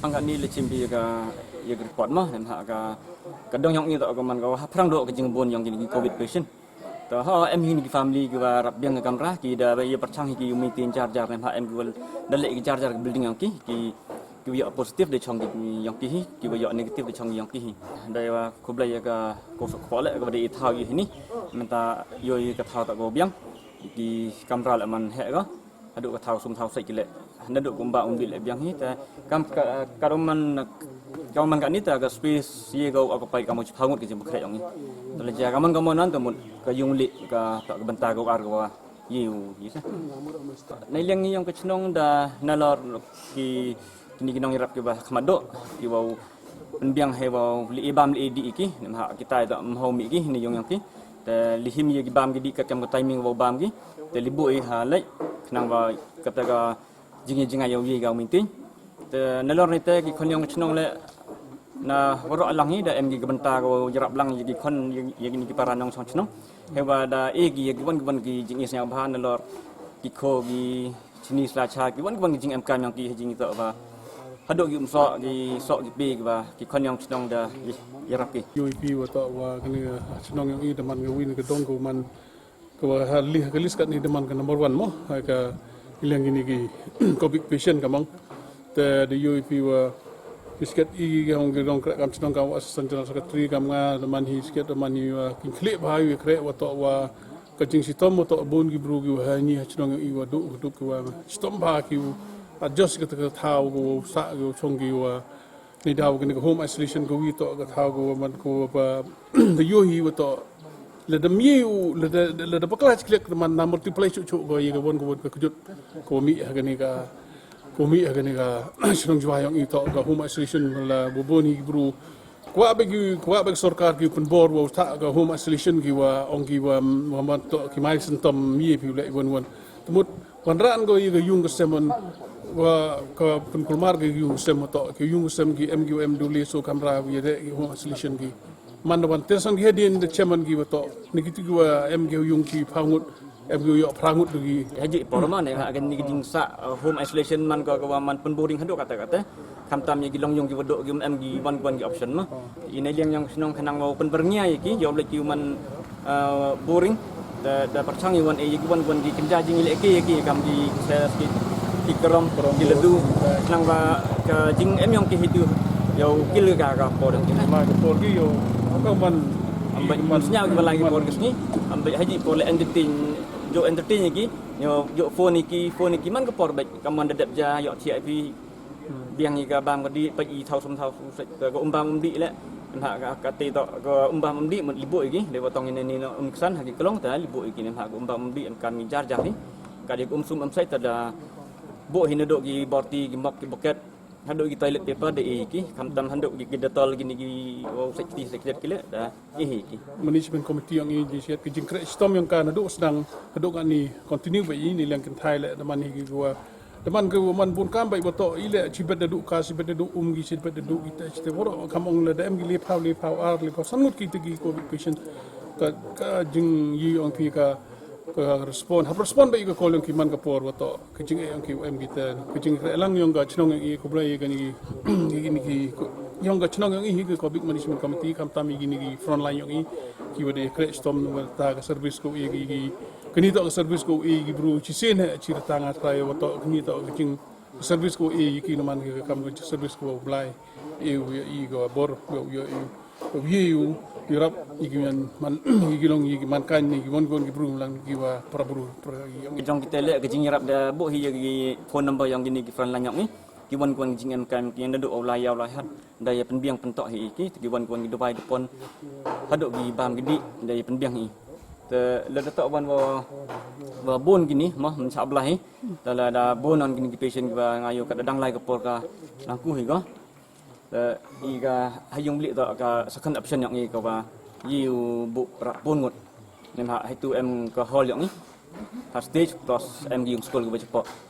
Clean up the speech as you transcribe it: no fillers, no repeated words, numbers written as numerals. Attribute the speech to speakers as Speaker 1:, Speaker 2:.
Speaker 1: angkat ni lecim bi ka ya report mah nem ha ka kadang yang ni tak ko man ko prang do ke jing bon yang gini COVID patient. Ta ha em hin ki family ki wa rap biang kamera ki da ya perchang ki yumi tin charger nem ha em ki wal dalek ki charger building yang ki ya positif de chong ki yang ki wa ya negatif de chong yang ki. Dai wa ko blai ka ko ko le ka de thau yi ni menta yo ka thau ta ko biang ki kamera la man he ka aduk ka thau sum thau sai ki le naduk ko ba umbi le biang hi ta kam kaman kan ni ta ga space ye go occupy kamu phangut ki jim khre yang ni tole ja kaman kamu nan kamu ka yung li ka ta benta go ar go yiu yi sa nei leng ni yang ka chnong da nalor ki kini kinong irap ki ba khamado ki wau biang he wau li ibam li di ki nem ha kita ta mho mi ki ni yung yang ki ta lihim ye ki bam ki di ka kam timing wau bam ki te libu i ha lai nang wa kata ka jingi yo ye ga minting te nalor ni te ki khon yang chnong le na waro alang ni da em gi benta ko jarap lang gi khon ye gi ki paranong song chnong hewa da e gi ye wan gi jing is yang bhan nalor ki kho gi chini sla cha ki wan gi jing em kan yang ki jing to ba hadok gi so gi pe gi ba ki khon yang chnong da yarap ki
Speaker 2: UAP wa to wa kini chnong yang i deman ga win ke dong ko man ko hali ka list kat ni deman ka number 1 mo ka ilang ini gi COVID patient kamang te the UAP wa Isket i yang gedong krek kam chnong ka assistant general secretary kam nga man hi isket man hi kin khle bhai krek wa to wa ka jing sitom to bon gi bru gi ha ni chnong i wa du ki wa sitom ba ki adjust ka ta thau go sa go chong gi wa ni daw ki home isolation go wi to ka thau go man ko ba the yo hi wa to le de miu le de paklas klek man na multiply chu go yi ga bon go ka kujut ko mi ha ga ni ka Kami akan ni ka senang jua yang itu ka home isolation la buboni bro kuat bagi sarkar ki penbor wa tak ka home isolation ki wa ong ki wa Muhammad to ki mai sentom mi pi le wan temut wanran go yi ga yung kesemon wa ka penkulmar ki yung sem to ki yung sem ki MQM duli so kamera wi de home isolation ki man wan tesang ki hedin de chairman ki wa to ni ki wa MQ yung ki phangut MQ yo prangut gi
Speaker 1: haji porma ne akan ni ding sa home isolation man ko man penboring hadok kata kam tam ye gilong yong gi wedok gi em gi wan gi option ma ini yang senong kanang mau penbernia ki yo le ki man boring da perchang wan e gi wan gi kenja jing le ki kam gi ki kerom gi ledu nang ba ka jing em yong ki hidu yo kil ga por ki
Speaker 2: ma ko por gi yo ka man
Speaker 1: ambai man senyap gi balai por gi ni ambai haji por le entertain lagi yo phone iki man ko por baik kaman dadap ja yo TIP biang ni ka bam ko di pa i thau som thau ko umbam di le ha ka ti to ko umbam di mun libu iki de potong ini no umsan hagi kelong ta libu iki nem ha ko umbam di kan mi jar ni ka dia sum sai ta da bo hinodok gi borti gi mok gi bucket handuk gi toilet paper de iki kam tam handuk gi detol gini gi safety secret kile da iki
Speaker 2: management committee yang ini siat ke jing krek stom yang kan handuk sedang handuk ani continue bai ini yang kan thai le man hi gua teman ke man pun kan bai boto ile cibet deduk ka cibet deduk gi cibet deduk kita cite boro kamong le dem gi le pau sangut kita gi COVID patient ka jing yi ong pi ka respon bai ka kolong ki man ka por wato ke jing yang ki em kita ke jing lang yang ga chnong yang i ko blai ga ni ki yang ga chnong yang i ki COVID management committee kam tam gi ni front line yang i ki wade krek stom ta ka service ko i gi kini to ka service ko i gi bru ci sen ci tanga trai wato kini to ke jing service ko i ki no man ki kam go service ko blai i go bor yo yu Irap igiman man igilong igiman kan ni gimon gon gibru lang giwa praburu
Speaker 1: yang jong kita le gejing irap da bo hi gi phone number yang gini gi front lanyok ni giwan gon jing em kan ki nduk olai yaw lai hat daya penbiang pentok hi ki giwan gon gi dubai depon hadok gi bam gidi daya penbiang hi te le tok wan wa bon gini mah mencabelah hi dala da bonon gini patient gi ngayo ka dadang lai ka por ka langku hi go iga hayung beli to ka second option yang ni ko ba yiu bu rapun ngot nem ha itu em ka hall yang ni ha stage plus em gi school ko ba cepat